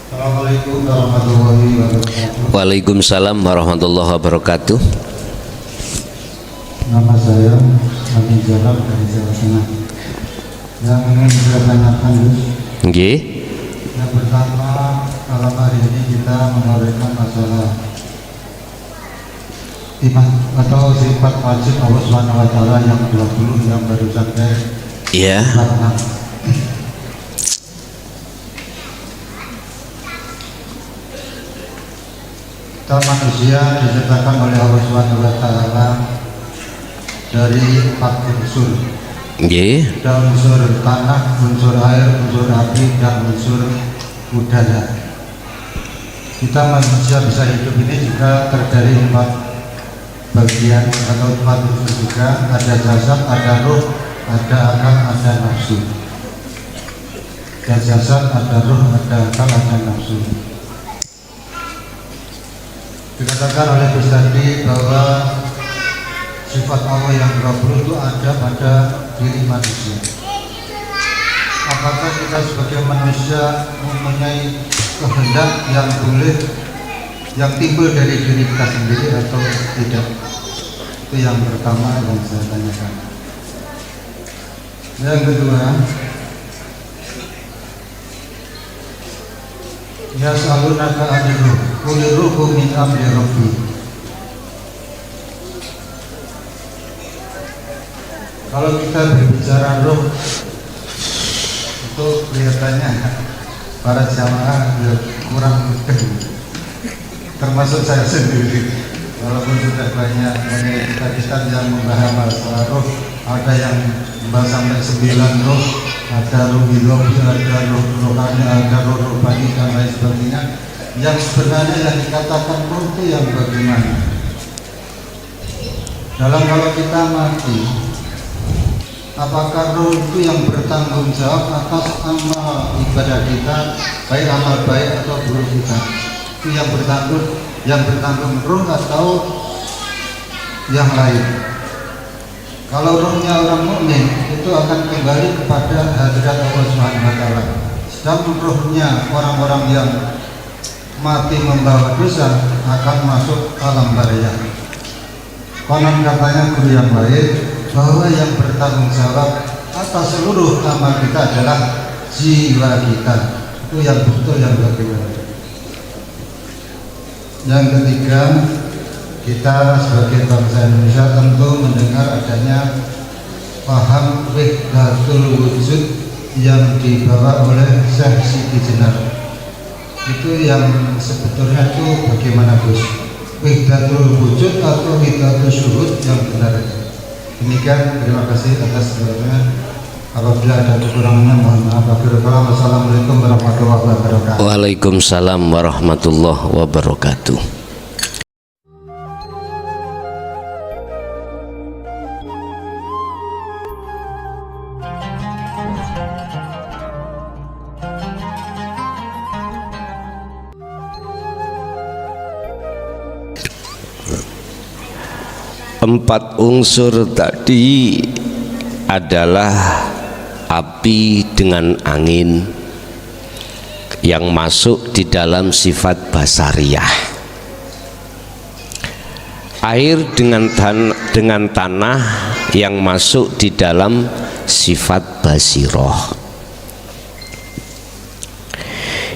Assalamualaikum warahmatullahi wabarakatuh. Waalaikumsalam warahmatullahi wabarakatuh. Nama saya Abi Jalal dari Jawa Tengah. Yang ingin saya tanyakan, Gus. Nggih. Yang pertama, malam hari ini kita menguraikan masalah iman atau sifat wajib Allah Subhanahu wa taala yang 20 yang baru sampai. Iya. Kita manusia diciptakan oleh Allah Subhanahu wa taala dari 4 unsur. Nggih. Ada unsur tanah, unsur air, unsur api, dan unsur udara. Kita manusia bisa hidup ini juga terdiri 4 bagian atau 4 unsur juga. Ada jasad, ada ruh, ada akal, ada nafsu. Ada jasad, ada ruh, ada akal, ada nafsu. Dikatakan oleh Gus tadi bahwa sifat Allah yang 20 itu ada pada diri manusia. Apakah kita sebagai manusia mempunyai kehendak yang boleh yang timbul dari diri kita sendiri atau tidak? Itu yang pertama yang saya tanyakan. Yang kedua, yas'alunaka 'anil ruh, qul ruhu min amri rabbi. Kalau kita berbicara roh, itu kelihatannya para jamaah kurang mudeng, termasuk saya sendiri. Walaupun sudah banyak kitab-kitab yang membahas masalah roh, ada yang membahas sampai 9 roh, ada roh biologi, ada roh rohani, ada roh rohani dan lain sebagainya. Yang sebenarnya yang dikatakan roh itu yang bagaimana? Kalau kita mati, apakah roh itu yang bertanggung jawab atas amal ibadah kita, baik amal baik atau buruk kita? Itu yang bertanggung roh atau yang lain? Kalau rohnya orang mukmin itu akan kembali kepada hadirat Allah Subhanahu wa taala. Sedangkan rohnya orang-orang yang mati membawa dosa akan masuk alam barzah. Konon katanya guru yang baik bahwa yang bertanggung jawab atas seluruh amal kita adalah jiwa kita. Itu yang betul, yang bagaimana. Yang ketiga, kita sebagai bangsa Indonesia tentu mendengar adanya paham wahdatul wujud yang dibawa oleh Syekh Siti Jenar. Itu yang sebetulnya itu bagaimana, Gus? Wahdatul wujud atau wahdatul syuhud yang benar? Demikian, terima kasih atas segalanya. Apabila ada kekurangannya mohon maaf. Wassalamualaikum warahmatullahi wabarakatuh. Waalaikumsalam warahmatullahi wabarakatuh. Empat unsur tadi adalah api dengan angin yang masuk di dalam sifat basariyah, air dengan tanah yang masuk di dalam sifat basiroh.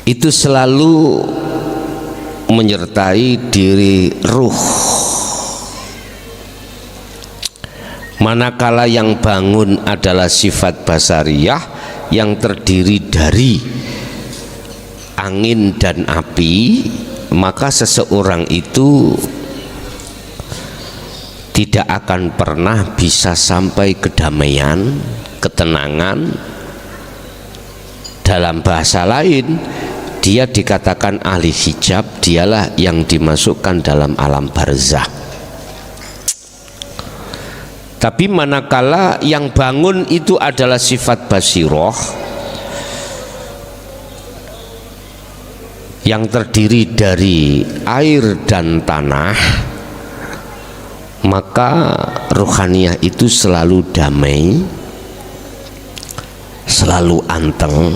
Itu selalu menyertai diri ruh. Manakala yang bangun adalah sifat basariyah yang terdiri dari angin dan api, maka seseorang itu tidak akan pernah bisa sampai kedamaian, ketenangan. Dalam bahasa lain, dia dikatakan ahli hijab, dialah yang dimasukkan dalam alam barzah. Tapi manakala yang bangun itu adalah sifat basiroh yang terdiri dari air dan tanah, maka rohaniah itu selalu damai, selalu anteng,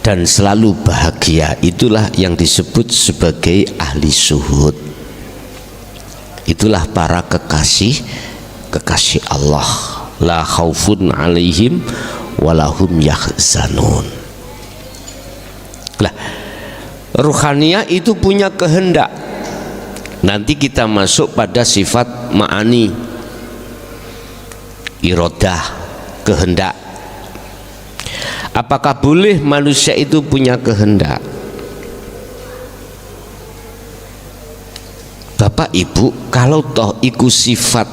dan selalu bahagia. Itulah yang disebut sebagai ahli syuhud. Itulah para kekasih Allah. La khaufun alaihim walahum yahzanun. Lah, ruhaniyah itu punya kehendak. Nanti kita masuk pada sifat ma'ani, iradah, kehendak. Apakah boleh manusia itu punya kehendak? Bapak Ibu, kalau toh iku sifat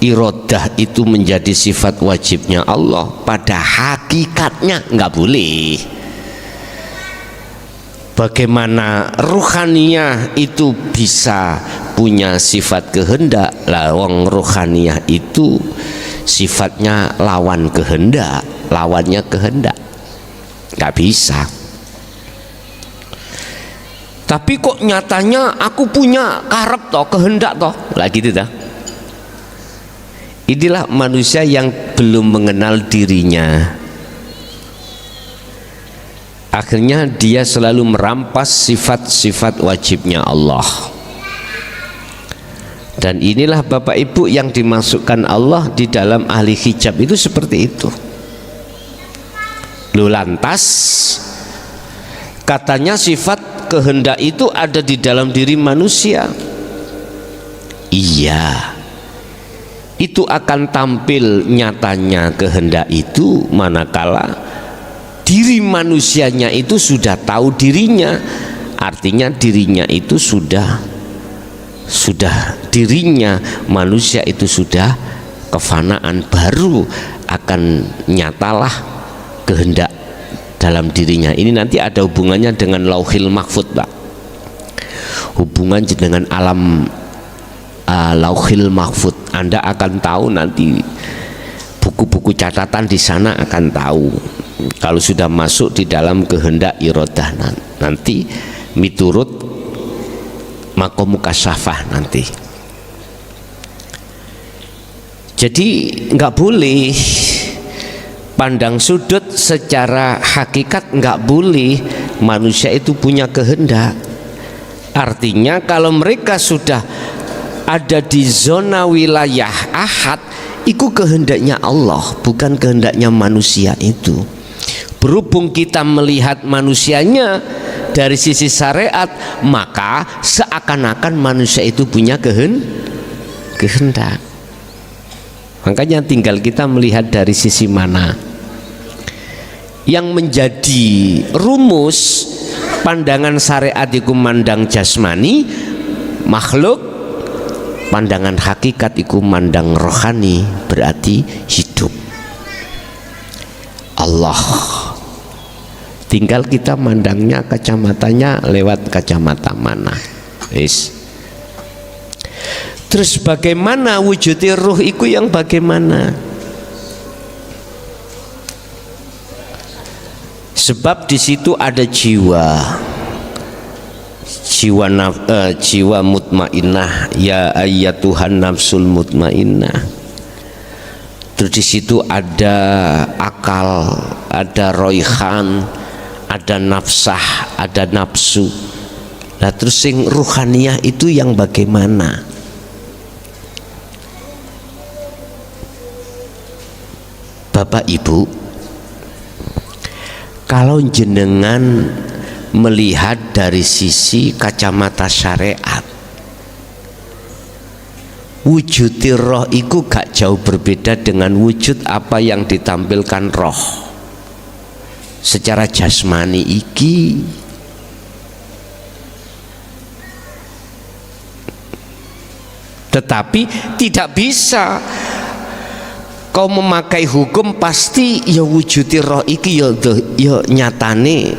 iradah itu menjadi sifat wajibnya Allah, pada hakikatnya nggak boleh. Bagaimana ruhaniyah itu bisa punya sifat kehendak? Lawang ruhaniyah itu sifatnya lawan kehendak, lawannya kehendak, nggak bisa. Tapi kok nyatanya aku punya karep toh, kehendak toh, lah gitu dah. Inilah manusia yang belum mengenal dirinya. Akhirnya dia selalu merampas sifat-sifat wajibnya Allah. Dan inilah Bapak Ibu yang dimasukkan Allah di dalam ahli hijab itu seperti itu. Lu lantas katanya sifat kehendak itu ada di dalam diri manusia. Iya, itu akan tampil nyatanya kehendak itu manakala diri manusianya itu sudah tahu dirinya. Artinya dirinya itu sudah dirinya manusia itu sudah kefanaan, baru akan nyatalah kehendak dalam dirinya. Ini nanti ada hubungannya dengan lauhil mahfud, Pak. Hubungan dengan alam lauhil mahfud. Anda akan tahu nanti, buku-buku catatan di sana akan tahu kalau sudah masuk di dalam kehendak iradah nanti miturut makom mukasyafah nanti. Jadi nggak boleh pandang sudut secara hakikat, nggak boleh manusia itu punya kehendak. Artinya kalau mereka sudah ada di zona wilayah ahad, itu kehendaknya Allah, bukan kehendaknya manusia itu. Berhubung kita melihat manusianya dari sisi syariat, maka seakan-akan manusia itu punya kehendak. Makanya tinggal kita melihat dari sisi mana. Yang menjadi rumus pandangan syariat itu mandang jasmani makhluk, pandangan hakikat itu mandang rohani, berarti hidup Allah. Tinggal kita mandangnya kacamatanya lewat kacamata mana. Terus bagaimana wujudnya ruh itu yang bagaimana? Sebab di situ ada jiwa mutmainnah, ya ayyatuhan nafsul mutmainnah. Terus di situ ada akal, ada roihan, ada nafsah, ada nafsu. Nah terus sing ruhaniyah itu yang bagaimana? Bapak Ibu, kalau jenengan melihat dari sisi kacamata syariat, wujud roh itu gak jauh berbeda dengan wujud apa yang ditampilkan roh secara jasmani iki. Tetapi tidak bisa kau memakai hukum pasti ya wujudi roh iki ya nyatane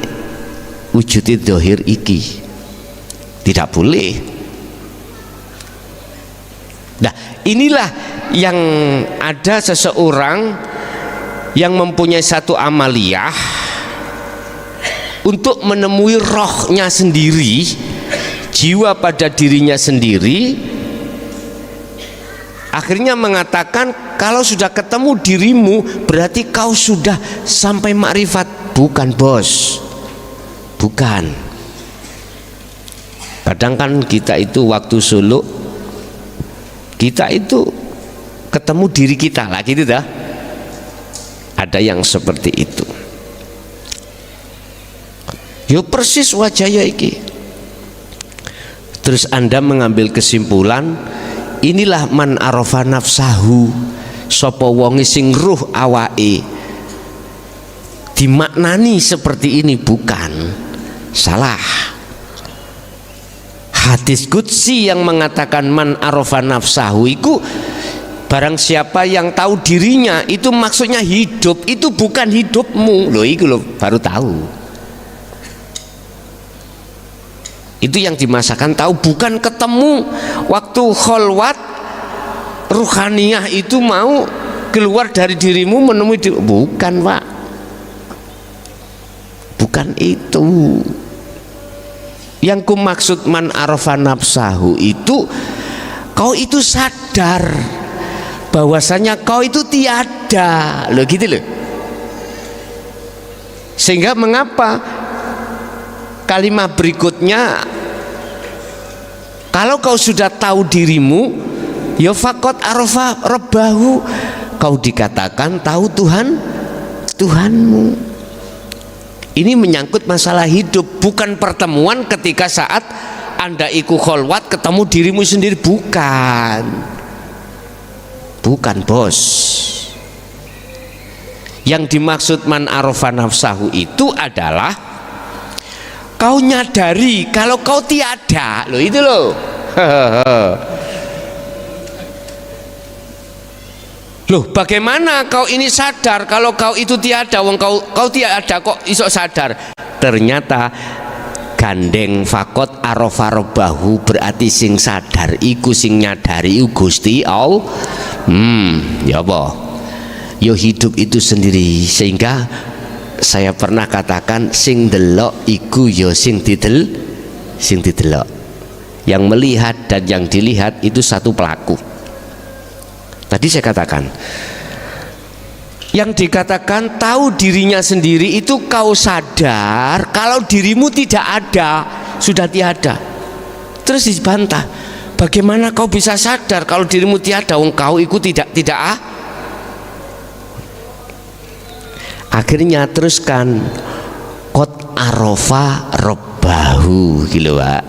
wujudi dohir iki, tidak boleh. Nah inilah yang ada seseorang yang mempunyai satu amaliyah untuk menemui rohnya sendiri, jiwa pada dirinya sendiri, Akhirnya mengatakan kalau sudah ketemu dirimu berarti kau sudah sampai makrifat. Bukan bos, bukan. Kadang kan kita itu waktu suluk, kita itu ketemu diri kita lah gitu dah. Ada yang seperti itu. Yo persis wajahnya iki. Terus Anda mengambil kesimpulan, inilah man arafa nafsahu, sapa wonge sing ruh awake. Dimaknani seperti ini, bukan, salah. Hadis qudsi yang mengatakan man arafa nafsahu itu barang siapa yang tahu dirinya, itu maksudnya hidup, itu bukan hidupmu. Loh itu loh baru tahu. Itu yang dimasakan tahu, bukan ketemu waktu kholwat ruhaniyah itu mau keluar dari dirimu menemui diri. Bukan Pak, bukan itu. Yang ku maksud man arafa nafsahu itu kau itu sadar bahwasanya kau itu tiada, loh gitu loh. Sehingga mengapa kalimat berikutnya, kalau kau sudah tahu dirimu, ya faqad arafa rabbahu, kau dikatakan tahu Tuhanmu. Ini menyangkut masalah hidup, bukan pertemuan ketika saat Anda ikut kholwat ketemu dirimu sendiri, bukan bos. Yang dimaksud man arafa nafsahu itu adalah kau nyadari kalau kau tiada, loh itu loh. Loh bagaimana kau ini sadar kalau kau itu tiada, wong kau tiada kok iso sadar? Ternyata gandeng fakot arafa rabbahu, berarti sing sadar iku sing nyadari iku Gusti Allah. Ya apa? Yo hidup itu sendiri. Sehingga saya pernah katakan sing delok iku yo sing didelok. Yang melihat dan yang dilihat itu satu pelaku. Tadi saya katakan, yang dikatakan tahu dirinya sendiri itu kau sadar kalau dirimu tidak ada, sudah tiada. Terus dibantah, bagaimana kau bisa sadar kalau dirimu tiada, wong kau itu tidak Akhirnya teruskan qad arafa rabbahu gitu Pak.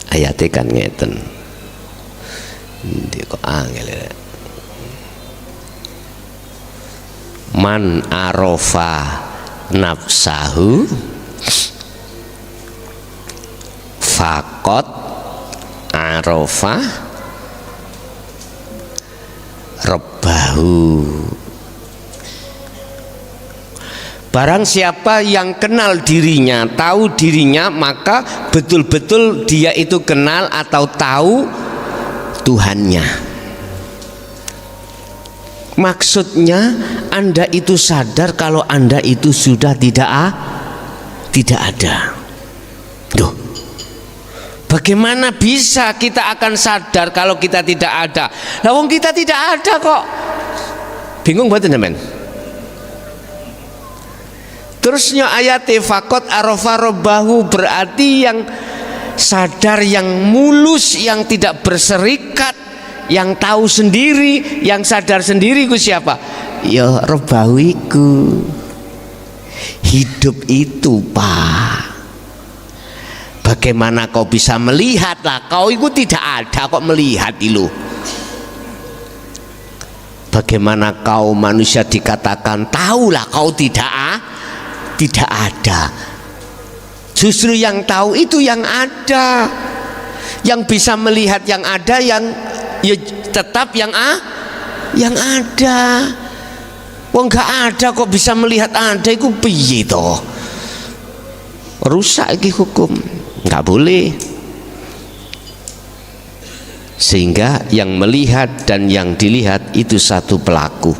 Ayatnya kan ngeten. Kok angel ya. Man arafa nafsahu faqad arafa rabbahu. Barang siapa yang kenal dirinya, tahu dirinya, maka betul-betul dia itu kenal atau tahu Tuhannya. Maksudnya Anda itu sadar kalau Anda itu sudah tidak ada. Duh, bagaimana bisa kita akan sadar kalau kita tidak ada? Lah wong kita tidak ada kok. Bingung banget teman. Terusnya ayat faqad arafa rabbahu, berarti yang sadar, yang mulus, yang tidak berserikat, yang tahu sendiri, yang sadar sendiri ku siapa? Ya rabbahu iku. Hidup itu Pak. Bagaimana kau bisa melihat lah? Kau itu tidak ada kok melihat itu. Bagaimana kau manusia dikatakan tahulah kau tidak ada. Justru yang tahu itu yang ada, yang bisa melihat yang ada, yang ya tetap yang ada. Wong nggak ada kok bisa melihat ada, itu piye toh? Rusak iki hukum, nggak boleh. Sehingga yang melihat dan yang dilihat itu satu pelaku.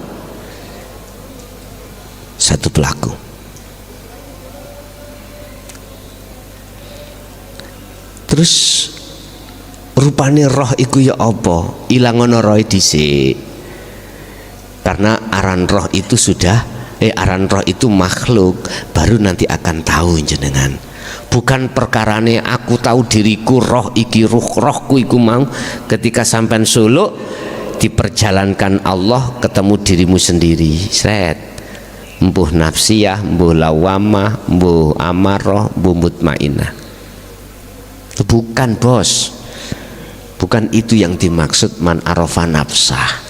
Terus rupane roh iku ya apa, ilangono roh dhisik. Karena aran roh itu aran roh itu makhluk, baru nanti akan tahu jenengan. Bukan perkarane aku tahu diriku roh iki rohku iku mau. Ketika sampean suluk diperjalankan Allah ketemu dirimu sendiri, sret, mbuh nafsiyah, mbuh lawamah, mbuh amarah, mbuh mutmainah. Bukan bos, bukan itu yang dimaksud man arafa nafsah.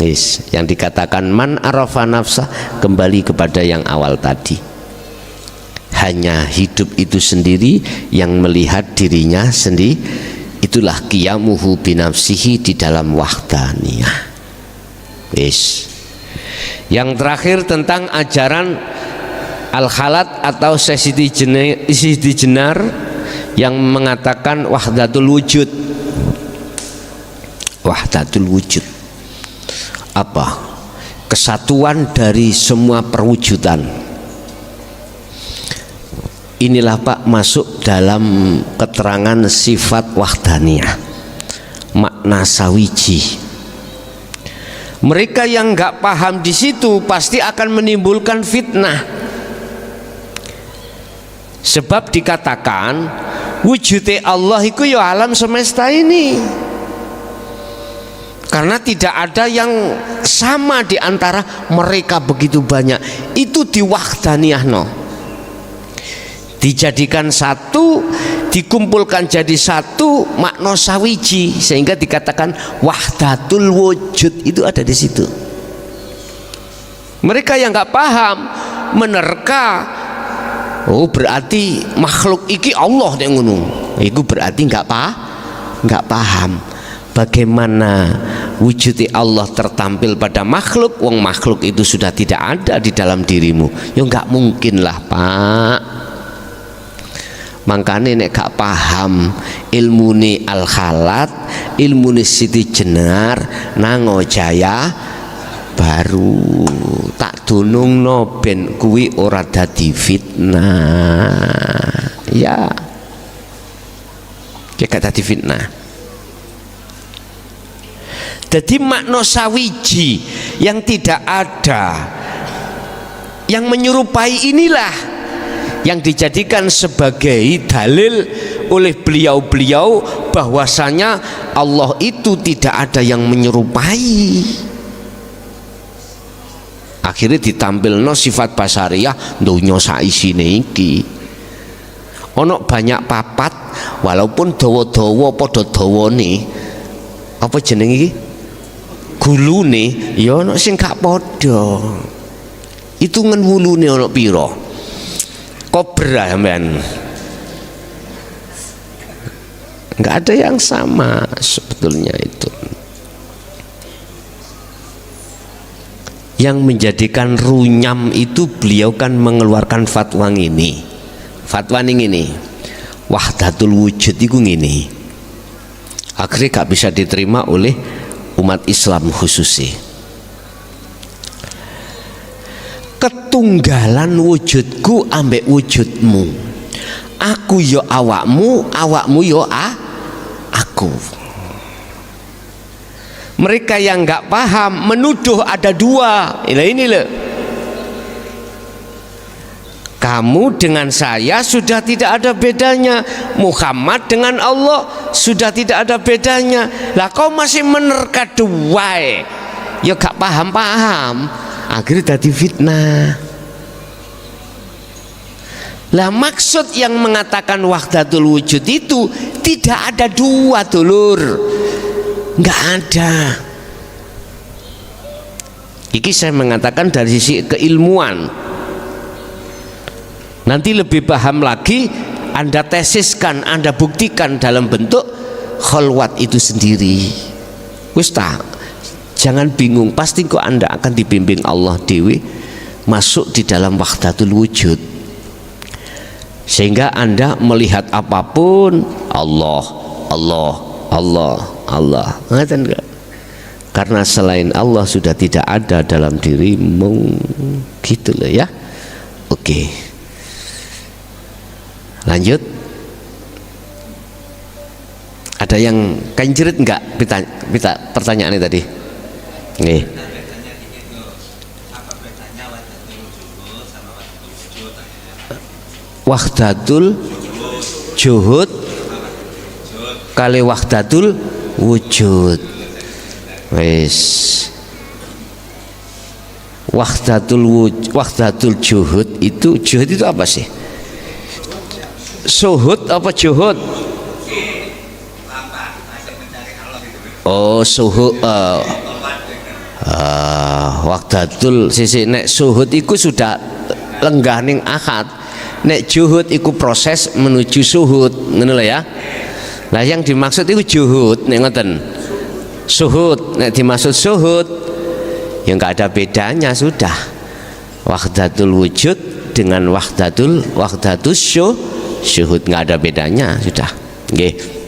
Yes, yang dikatakan man arafa nafsah kembali kepada yang awal tadi. Hanya hidup itu sendiri yang melihat dirinya sendiri. Itulah qiyamuhu binafsihi di dalam wahdaniyah. Yes. Yang terakhir tentang ajaran al-khalat atau Sidi Jenar yang mengatakan wahdatul wujud. Wahdatul wujud apa? Kesatuan dari semua perwujudan. Inilah Pak masuk dalam keterangan sifat wahdaniyah, makna sawiji. Mereka yang nggak paham di situ pasti akan menimbulkan fitnah. Sebab dikatakan wujudnya Allah itu ya alam semesta ini. Karena tidak ada yang sama di antara mereka begitu banyak. Itu diwahdaniyahno. Dijadikan satu, dikumpulkan jadi satu, makna sawiji, sehingga dikatakan wahdatul wujud itu ada di situ. Mereka yang nggak paham menerka, oh berarti makhluk iki Allah yang ngono. Itu berarti nggak paham. Bagaimana wujud Allah tertampil pada makhluk, wong makhluk itu sudah tidak ada di dalam dirimu. Ya nggak mungkin lah Pak. Makanya nek gak paham ilmune al-khalat, ilmune Siti Jenar nango jaya baru tak dunungno ben kuwi ora dadi fitnah. Ya gak dadi fitnah. Jadi makna sawiji yang tidak ada, yang menyerupai inilah yang dijadikan sebagai dalil oleh beliau-beliau bahwasanya Allah itu tidak ada yang menyerupai. Akhirnya ditampilno sifat basariyah donya saisine iki. Ono banyak papat walaupun dawa-dawa padha dawane. Apa jenenge iki? Gulune ya ono sing gak padha. Hitungan wulune ono pira? Kobra men. Enggak ada yang sama sebetulnya itu. Yang menjadikan runyam itu beliau kan mengeluarkan fatwa ini. Fatwa ini. Wahdatul wujud itu ini. Akhirnya gak bisa diterima oleh umat Islam khususnya. Ketunggalan wujudku ambek wujudmu, aku yo awakmu, awakmu yo aku. Mereka yang nggak paham menuduh ada dua. Ini loh, kamu dengan saya sudah tidak ada bedanya, Muhammad dengan Allah sudah tidak ada bedanya. Lah kau masih menerka dua, ya gak paham-paham. Akhirnya jadi fitnah. Lah maksud yang mengatakan wahdatul wujud itu tidak ada dua dulur, nggak ada. Iki saya mengatakan dari sisi keilmuan. Nanti lebih paham lagi, Anda tesiskan, Anda buktikan dalam bentuk khalwat itu sendiri. Wis tak. Jangan bingung, pasti kok Anda akan dibimbing Allah Dewi masuk di dalam wahdatul wujud, sehingga Anda melihat apapun Allah, Allah, Allah, Allah. Ngerti enggak? Karena selain Allah sudah tidak ada dalam dirimu, gitu loh ya. Oke, lanjut. Ada yang kencirit enggak pertanyaannya tadi? Nih. Wahdatul juhud kali wahdatul wujud. Wis. Wahdatul juhud itu apa sih? Suhud apa juhud? Oh, suhud. Wahdatul sisi nek suhud iku sudah lenggah ning akad. Nek juhud iku proses menuju suhud, ngono lho ya. Lah yang dimaksud itu juhud nek ngoten. Suhud nek dimaksud suhud ya enggak ada bedanya sudah. Wahdatul wujud dengan wahdatus syuhud enggak ada bedanya sudah. Nggih.